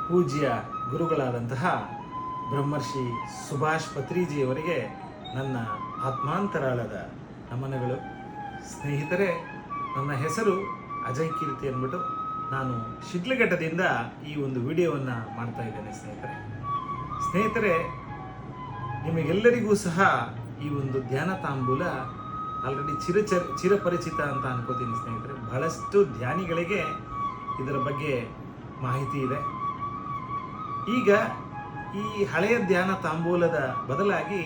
ಪೂಜ್ಯ ಗುರುಗಳಾದಂತಹ ಬ್ರಹ್ಮರ್ಷಿ ಸುಭಾಷ್ ಪತ್ರಿಜಿಯವರಿಗೆ ನನ್ನ ಆತ್ಮಾಂತರಾಳದ ನಮನಗಳು. ಸ್ನೇಹಿತರೆ, ನನ್ನ ಹೆಸರು ಅಜಯ್ ಕೀರ್ತಿ ಅಂದ್ಬಿಟ್ಟು ನಾನು ಶಿಡ್ಲಘಟ್ಟದಿಂದ ಈ ಒಂದು ವಿಡಿಯೋವನ್ನು ಮಾಡ್ತಾ ಇದ್ದೇನೆ. ಸ್ನೇಹಿತರೆ, ನಿಮಗೆಲ್ಲರಿಗೂ ಸಹ ಈ ಒಂದು ಧ್ಯಾನ ತಾಂಬೂಲ ಆಲ್ರೆಡಿ ಚಿರಪರಿಚಿತ ಅಂತ ಅನ್ಕೋತೀನಿ. ಸ್ನೇಹಿತರೆ, ಬಹಳಷ್ಟು ಧ್ಯಾನಿಗಳಿಗೆ ಇದರ ಬಗ್ಗೆ ಮಾಹಿತಿ ಇದೆ. ಈಗ ಈ ಹಳೆಯ ಧ್ಯಾನ ತಾಂಬೂಲದ ಬದಲಾಗಿ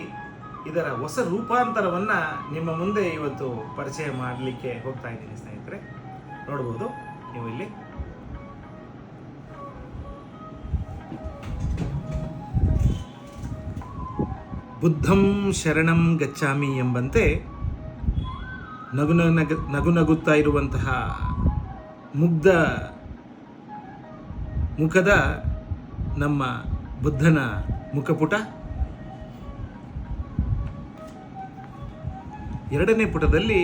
ಇದರ ಹೊಸ ರೂಪಾಂತರವನ್ನು ನಿಮ್ಮ ಮುಂದೆ ಇವತ್ತು ಪರಿಚಯ ಮಾಡಲಿಕ್ಕೆ ಹೋಗ್ತಾ ಇದ್ದೀನಿ. ಸ್ನೇಹಿತರೆ, ನೋಡ್ಬೋದು ನೀವು ಇಲ್ಲಿ. ಬುದ್ಧಂ ಶರಣಂ ಗಚ್ಚಾಮಿ ಎಂಬಂತೆ ನಗುನಗುತ್ತಾ ಇರುವಂತಹ ಮುಗ್ಧ ಮುಖದ ನಮ್ಮ ಬುದ್ಧನ ಮುಖಪುಟ. ಎರಡನೇ ಪುಟದಲ್ಲಿ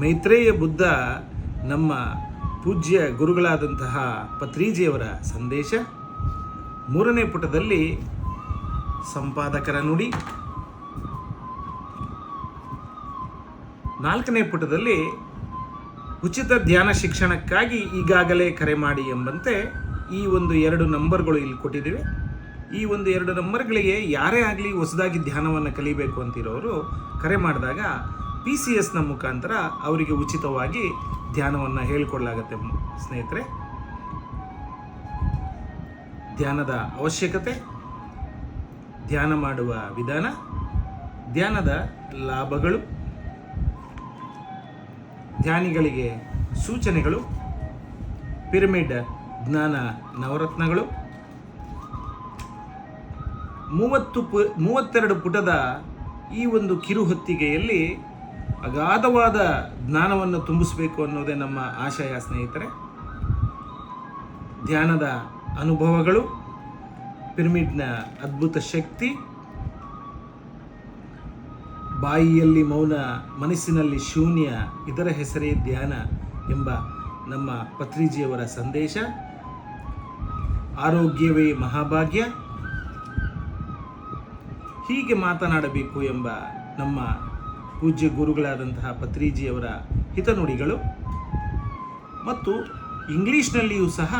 ಮೈತ್ರೇಯ ಬುದ್ಧ ನಮ್ಮ ಪೂಜ್ಯ ಗುರುಗಳಾದಂತಹ ಪತ್ರಿಜಿಯವರ ಸಂದೇಶ. ಮೂರನೇ ಪುಟದಲ್ಲಿ ಸಂಪಾದಕರ ನುಡಿ. ನಾಲ್ಕನೇ ಪುಟದಲ್ಲಿ ಉಚಿತ ಧ್ಯಾನ ಶಿಕ್ಷಣಕ್ಕಾಗಿ ಈಗಾಗಲೇ ಕರೆ ಮಾಡಿ ಎಂಬಂತೆ ಈ ಒಂದು 2 ನಂಬರ್ಗಳು ಇಲ್ಲಿ ಕೊಟ್ಟಿದ್ದೀವಿ. ಈ ಒಂದು 2 ನಂಬರ್ಗಳಿಗೆ ಯಾರೇ ಆಗಲಿ ಹೊಸದಾಗಿ ಧ್ಯಾನವನ್ನು ಕಲಿಬೇಕು ಅಂತಿರೋರು ಕರೆ ಮಾಡಿದಾಗ PCSನ ಮುಖಾಂತರ ಅವರಿಗೆ ಉಚಿತವಾಗಿ ಧ್ಯಾನವನ್ನು ಹೇಳಿಕೊಡಲಾಗುತ್ತೆ. ಸ್ನೇಹಿತರೆ, ಧ್ಯಾನದ ಅವಶ್ಯಕತೆ, ಧ್ಯಾನ ಮಾಡುವ ವಿಧಾನ, ಧ್ಯಾನದ ಲಾಭಗಳು, ಧ್ಯಾನಿಗಳಿಗೆ ಸೂಚನೆಗಳು, ಪಿರಮಿಡ್ ಜ್ಞಾನ ನವರತ್ನಗಳು, 32 ಪುಟದ ಈ ಒಂದು ಕಿರುಹೊತ್ತಿಗೆಯಲ್ಲಿ ಅಗಾಧವಾದ ಜ್ಞಾನವನ್ನು ತುಂಬಿಸಬೇಕು ಅನ್ನೋದೇ ನಮ್ಮ ಆಶಯ. ಸ್ನೇಹಿತರೆ, ಧ್ಯಾನದ ಅನುಭವಗಳು, ಪಿರಮಿಡ್ನ ಅದ್ಭುತ ಶಕ್ತಿ, ಬಾಯಿಯಲ್ಲಿ ಮೌನ, ಮನಸ್ಸಿನಲ್ಲಿ ಶೂನ್ಯ, ಇದರ ಹೆಸರೇ ಧ್ಯಾನ ಎಂಬ ನಮ್ಮ ಪತ್ರಿಜಿಯವರ ಸಂದೇಶ, ಆರೋಗ್ಯವೇ ಮಹಾಭಾಗ್ಯ, ಹೀಗೆ ಮಾತನಾಡಬೇಕು ಎಂಬ ನಮ್ಮ ಪೂಜ್ಯ ಗುರುಗಳಾದಂತಹ ಪತ್ರಿಜಿಯವರ ಹಿತನುಡಿಗಳು, ಮತ್ತು ಇಂಗ್ಲಿಷ್ನಲ್ಲಿಯೂ ಸಹ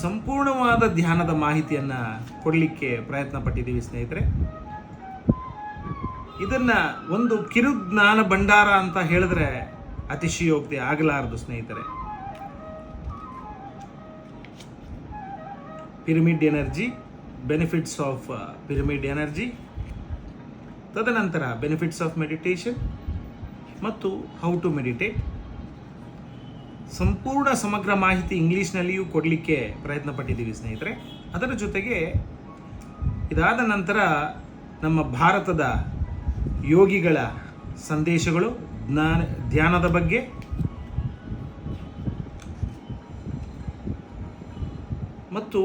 ಸಂಪೂರ್ಣವಾದ ಧ್ಯಾನದ ಮಾಹಿತಿಯನ್ನು ಕೊಡಲಿಕ್ಕೆ ಪ್ರಯತ್ನ ಪಟ್ಟಿದ್ದೀವಿ. ಸ್ನೇಹಿತರೆ, ಇದನ್ನು ಒಂದು ಕಿರುಜ್ಞಾನ ಭಂಡಾರ ಅಂತ ಹೇಳಿದ್ರೆ ಅತಿಶಯೋಕ್ತಿ ಆಗಲಾರದು. ಸ್ನೇಹಿತರೆ, pyramid energy, benefits of pyramid energy, ತದನಂತರ ಬೆನಿಫಿಟ್ಸ್ ಆಫ್ ಮೆಡಿಟೇಷನ್ ಮತ್ತು ಹೌ ಟು ಮೆಡಿಟೇಟ್, ಸಂಪೂರ್ಣ ಸಮಗ್ರ ಮಾಹಿತಿ ಇಂಗ್ಲೀಷ್ನಲ್ಲಿಯೂ ಕೊಡಲಿಕ್ಕೆ ಪ್ರಯತ್ನ ಪಟ್ಟಿದ್ದೀವಿ. ಸ್ನೇಹಿತರೆ, ಅದರ ಜೊತೆಗೆ ಇದಾದ ನಂತರ ನಮ್ಮ ಭಾರತದ ಯೋಗಿಗಳ ಸಂದೇಶಗಳು, ಧ್ಯಾನದ ಬಗ್ಗೆ, ಮತ್ತು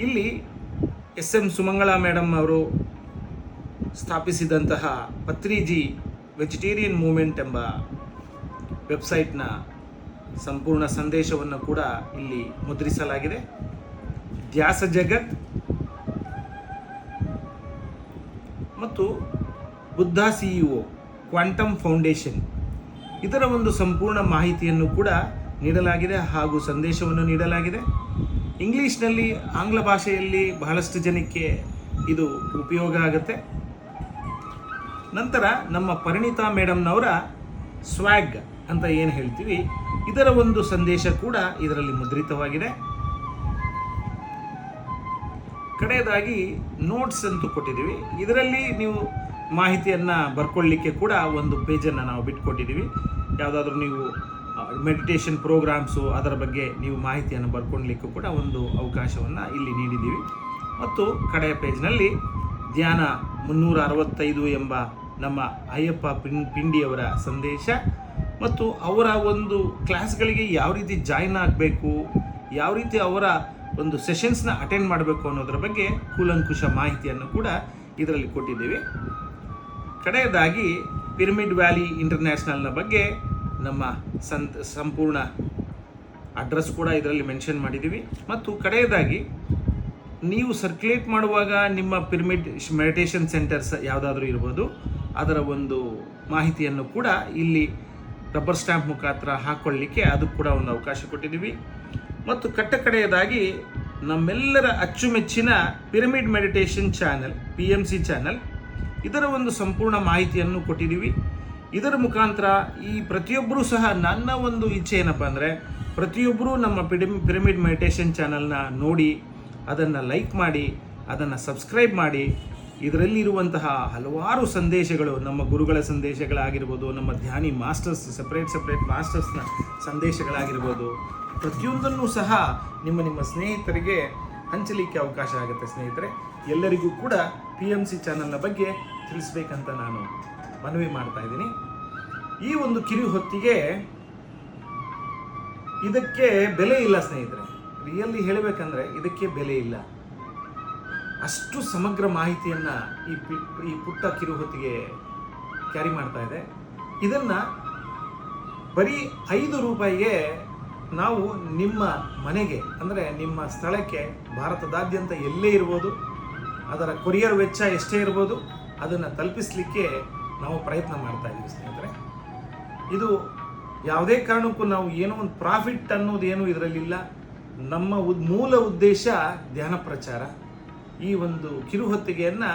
ಇಲ್ಲಿ SM ಸುಮಂಗಳಾ ಮೇಡಮ್ ಅವರು ಸ್ಥಾಪಿಸಿದಂತಹ ಪತ್ರಿಜಿ ವೆಜಿಟೇರಿಯನ್ ಮೂವ್ಮೆಂಟ್ ಎಂಬ ವೆಬ್ಸೈಟ್ನ ಸಂಪೂರ್ಣ ಸಂದೇಶವನ್ನು ಕೂಡ ಇಲ್ಲಿ ಮುದ್ರಿಸಲಾಗಿದೆ. ಧ್ಯಾಸ ಜಗತ್ ಮತ್ತು ಬುದ್ಧ CEO ಕ್ವಾಂಟಮ್ ಫೌಂಡೇಶನ್, ಇದರ ಒಂದು ಸಂಪೂರ್ಣ ಮಾಹಿತಿಯನ್ನು ಕೂಡ ನೀಡಲಾಗಿದೆ ಹಾಗೂ ಸಂದೇಶವನ್ನು ನೀಡಲಾಗಿದೆ. ಇಂಗ್ಲೀಷ್ನಲ್ಲಿ, ಆಂಗ್ಲ ಭಾಷೆಯಲ್ಲಿ ಬಹಳಷ್ಟು ಜನಕ್ಕೆ ಇದು ಉಪಯೋಗ ಆಗುತ್ತೆ. ನಂತರ ನಮ್ಮ ಪರಿಣಿತಾ ಮೇಡಮ್ನವರ ಸ್ವ್ಯಾಗ್ ಅಂತ ಏನು ಹೇಳ್ತೀವಿ, ಇದರ ಒಂದು ಸಂದೇಶ ಕೂಡ ಇದರಲ್ಲಿ ಮುದ್ರಿತವಾಗಿದೆ. ಕಡೆಯದಾಗಿ ನೋಟ್ಸ್ ಅಂತೂ ಕೊಟ್ಟಿದ್ದೀವಿ. ಇದರಲ್ಲಿ ನೀವು ಮಾಹಿತಿಯನ್ನು ಬರ್ಕೊಳ್ಳಿಕ್ಕೆ ಕೂಡ ಒಂದು ಪೇಜನ್ನು ನಾವು ಬಿಟ್ಕೊಟ್ಟಿದ್ದೀವಿ. ಯಾವುದಾದ್ರೂ ನೀವು ಮೆಡಿಟೇಷನ್ ಪ್ರೋಗ್ರಾಮ್ಸು ಅದರ ಬಗ್ಗೆ ನೀವು ಮಾಹಿತಿಯನ್ನು ಬರ್ಕೊಳ್ಳಲಿಕ್ಕೂ ಕೂಡ ಒಂದು ಅವಕಾಶವನ್ನು ಇಲ್ಲಿ ನೀಡಿದ್ದೀವಿ. ಮತ್ತು ಕಡೆಯ ಪೇಜ್ನಲ್ಲಿ ಧ್ಯಾನ 365 ಎಂಬ ನಮ್ಮ ಅಯ್ಯಪ್ಪ ಪಿಂಡಿಯವರ ಸಂದೇಶ ಮತ್ತು ಅವರ ಒಂದು ಕ್ಲಾಸ್ಗಳಿಗೆ ಯಾವ ರೀತಿ ಜಾಯಿನ್ ಆಗಬೇಕು, ಯಾವ ರೀತಿ ಅವರ ಒಂದು ಸೆಷನ್ಸ್ನ ಅಟೆಂಡ್ ಮಾಡಬೇಕು ಅನ್ನೋದ್ರ ಬಗ್ಗೆ ಕೂಲಂಕುಷ ಮಾಹಿತಿಯನ್ನು ಕೂಡ ಇದರಲ್ಲಿ ಕೊಟ್ಟಿದ್ದೀವಿ. ಕಡೆಯದಾಗಿ ಪಿರಮಿಡ್ ವ್ಯಾಲಿ ಇಂಟರ್ನ್ಯಾಷನಲ್ನ ಬಗ್ಗೆ ನಮ್ಮ ಸಂಪೂರ್ಣ ಅಡ್ರೆಸ್ ಕೂಡ ಇದರಲ್ಲಿ ಮೆನ್ಷನ್ ಮಾಡಿದ್ದೀವಿ. ಮತ್ತು ಕಡೆಯದಾಗಿ ನೀವು ಸರ್ಕ್ಯುಲೇಟ್ ಮಾಡುವಾಗ ನಿಮ್ಮ ಪಿರಮಿಡ್ ಮೆಡಿಟೇಷನ್ ಸೆಂಟರ್ಸ್ ಯಾವುದಾದ್ರೂ ಇರ್ಬೋದು, ಅದರ ಒಂದು ಮಾಹಿತಿಯನ್ನು ಕೂಡ ಇಲ್ಲಿ ರಬ್ಬರ್ ಸ್ಟ್ಯಾಂಪ್ ಮುಖಾಂತರ ಹಾಕ್ಕೊಳ್ಳಿಕ್ಕೆ ಅದು ಕೂಡ ಒಂದು ಅವಕಾಶ ಕೊಟ್ಟಿದ್ದೀವಿ. ಮತ್ತು ಕಡೆಯದಾಗಿ ನಮ್ಮೆಲ್ಲರ ಅಚ್ಚುಮೆಚ್ಚಿನ pyramid meditation channel PMC channel, ಇದರ ಒಂದು ಸಂಪೂರ್ಣ ಮಾಹಿತಿಯನ್ನು ಕೊಟ್ಟಿದ್ದೀವಿ. ಇದರ ಮುಖಾಂತರ ಈ ಪ್ರತಿಯೊಬ್ಬರೂ ಸಹ ನನ್ನ ಒಂದು ಇಚ್ಛೆ ಏನಪ್ಪ ಅಂದರೆ, ಪ್ರತಿಯೊಬ್ಬರೂ ನಮ್ಮ ಪಿರಮಿಡ್ ಮೆಡಿಟೇಷನ್ ಚಾನಲ್ನ ನೋಡಿ, ಅದನ್ನು ಲೈಕ್ ಮಾಡಿ, ಅದನ್ನು ಸಬ್ಸ್ಕ್ರೈಬ್ ಮಾಡಿ. ಇದರಲ್ಲಿರುವಂತಹ ಹಲವಾರು ಸಂದೇಶಗಳು, ನಮ್ಮ ಗುರುಗಳ ಸಂದೇಶಗಳಾಗಿರ್ಬೋದು, ನಮ್ಮ ಧ್ಯಾನಿ ಮಾಸ್ಟರ್ಸ್ ಸಪ್ರೇಟ್ ಮಾಸ್ಟರ್ಸ್ನ ಸಂದೇಶಗಳಾಗಿರ್ಬೋದು, ಪ್ರತಿಯೊಂದನ್ನು ಸಹ ನಿಮ್ಮ ಸ್ನೇಹಿತರಿಗೆ ಹಂಚಲಿಕ್ಕೆ ಅವಕಾಶ ಆಗುತ್ತೆ. ಸ್ನೇಹಿತರೆ, ಎಲ್ಲರಿಗೂ ಕೂಡ PMC ಚಾನಲ್ನ ಬಗ್ಗೆ ತಿಳಿಸ್ಬೇಕಂತ ನಾನು ಮನವಿ ಮಾಡ್ತಾ ಇದ್ದೀನಿ. ಈ ಒಂದು ಕಿರು ಹೊತ್ತಿಗೆ ಇದಕ್ಕೆ ಬೆಲೆ ಇಲ್ಲ ಸ್ನೇಹಿತರೆ. ರಿಯಲಿ ಹೇಳಬೇಕಂದ್ರೆ ಇದಕ್ಕೆ ಬೆಲೆ ಇಲ್ಲ. ಅಷ್ಟು ಸಮಗ್ರ ಮಾಹಿತಿಯನ್ನು ಈ ಪುಟ್ಟ ಕಿರು ಹೊತ್ತಿಗೆ ಕ್ಯಾರಿ ಮಾಡ್ತಾ ಇದೆ. ಇದನ್ನು ಬರೀ 5 ರೂಪಾಯಿಗೆ ನಾವು ನಿಮ್ಮ ಮನೆಗೆ, ಅಂದರೆ ನಿಮ್ಮ ಸ್ಥಳಕ್ಕೆ, ಭಾರತದಾದ್ಯಂತ ಎಲ್ಲೇ ಇರ್ಬೋದು, ಅದರ ಕೊರಿಯರ್ ವೆಚ್ಚ ಎಷ್ಟೇ ಇರ್ಬೋದು, ಅದನ್ನು ತಲುಪಿಸಲಿಕ್ಕೆ ನಾವು ಪ್ರಯತ್ನ ಮಾಡ್ತಾ ಇದ್ದೀವಿ ಸ್ನೇಹಿತರೆ. ಇದು ಯಾವುದೇ ಕಾರಣಕ್ಕೂ ನಾವು ಏನೋ ಒಂದು ಪ್ರಾಫಿಟ್ ಅನ್ನೋದೇನು ಇದರಲ್ಲಿಲ್ಲ. ನಮ್ಮ ಮೂಲ ಉದ್ದೇಶ ಧ್ಯಾನ ಪ್ರಚಾರ. ಈ ಒಂದು ಕಿರುಹೊತ್ತಿಗೆಯನ್ನು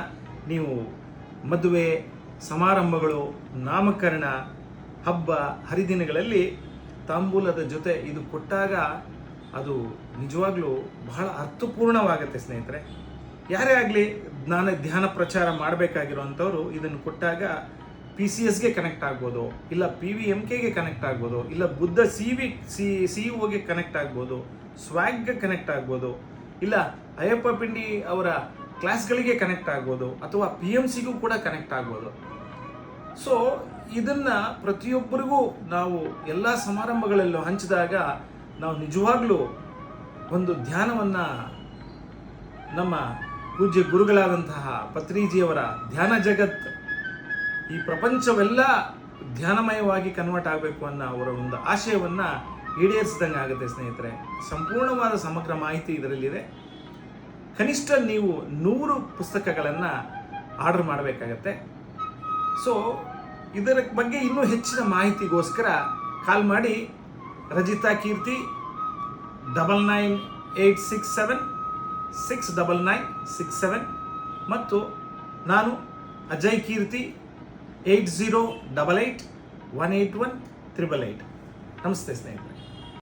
ನೀವು ಮದುವೆ ಸಮಾರಂಭಗಳು, ನಾಮಕರಣ, ಹಬ್ಬ ಹರಿದಿನಗಳಲ್ಲಿ ತಾಂಬೂಲದ ಜೊತೆ ಇದು ಕೊಟ್ಟಾಗ ಅದು ನಿಜವಾಗ್ಲೂ ಬಹಳ ಅರ್ಥಪೂರ್ಣವಾಗುತ್ತೆ ಸ್ನೇಹಿತರೆ. ಯಾರೇ ಆಗಲಿ ಧ್ಯಾನ ಪ್ರಚಾರ ಮಾಡಬೇಕಾಗಿರುವಂಥವ್ರು ಇದನ್ನು ಕೊಟ್ಟಾಗ PCSಗೆ ಕನೆಕ್ಟ್ ಆಗ್ಬೋದು, ಇಲ್ಲ PVMKಗೆ ಕನೆಕ್ಟ್ ಆಗ್ಬೋದು, ಇಲ್ಲ ಬುದ್ಧ CEO ಕನೆಕ್ಟ್ ಆಗ್ಬೋದು, ಸ್ವ್ಯಾಗ್ಗೆ ಕನೆಕ್ಟ್ ಆಗ್ಬೋದು, ಇಲ್ಲ ಅಯ್ಯಪ್ಪ ಪಿಂಡಿ ಅವರ ಕ್ಲಾಸ್ಗಳಿಗೆ ಕನೆಕ್ಟ್ ಆಗ್ಬೋದು, ಅಥವಾ PMCಗೂ ಕೂಡ ಕನೆಕ್ಟ್ ಆಗ್ಬೋದು. ಸೊ ಇದನ್ನು ಪ್ರತಿಯೊಬ್ಬರಿಗೂ ನಾವು ಎಲ್ಲ ಸಮಾರಂಭಗಳಲ್ಲೂ ಹಂಚಿದಾಗ ನಾವು ನಿಜವಾಗ್ಲೂ ಒಂದು ಧ್ಯಾನವನ್ನು, ನಮ್ಮ ಪೂಜ್ಯ ಗುರುಗಳಾದಂತಹ ಪತ್ರಿಜಿಯವರ ಧ್ಯಾನ ಜಗತ್, ಈ ಪ್ರಪಂಚವೆಲ್ಲ ಧ್ಯಾನಮಯವಾಗಿ ಕನ್ವರ್ಟ್ ಆಗಬೇಕು ಅನ್ನೋ ಅವರ ಒಂದು ಆಶಯವನ್ನು ಈಡೇರಿಸಿದಂಗೆ ಆಗುತ್ತೆ ಸ್ನೇಹಿತರೆ. ಸಂಪೂರ್ಣವಾದ ಸಮಗ್ರ ಮಾಹಿತಿ ಇದರಲ್ಲಿದೆ. ಕನಿಷ್ಠ ನೀವು 100 ಪುಸ್ತಕಗಳನ್ನು ಆರ್ಡರ್ ಮಾಡಬೇಕಾಗತ್ತೆ. ಸೊ ಇದರ ಬಗ್ಗೆ ಇನ್ನೂ ಹೆಚ್ಚಿನ ಮಾಹಿತಿಗೋಸ್ಕರ ಕಾಲ್ ಮಾಡಿ. ರಜಿತಾ ಕೀರ್ತಿ 9986769967 ಮತ್ತು ನಾನು ಅಜಯ್ ಕೀರ್ತಿ 8088181888. ನಮಸ್ತೆ ಸ್ನೇಹಿತರೆ.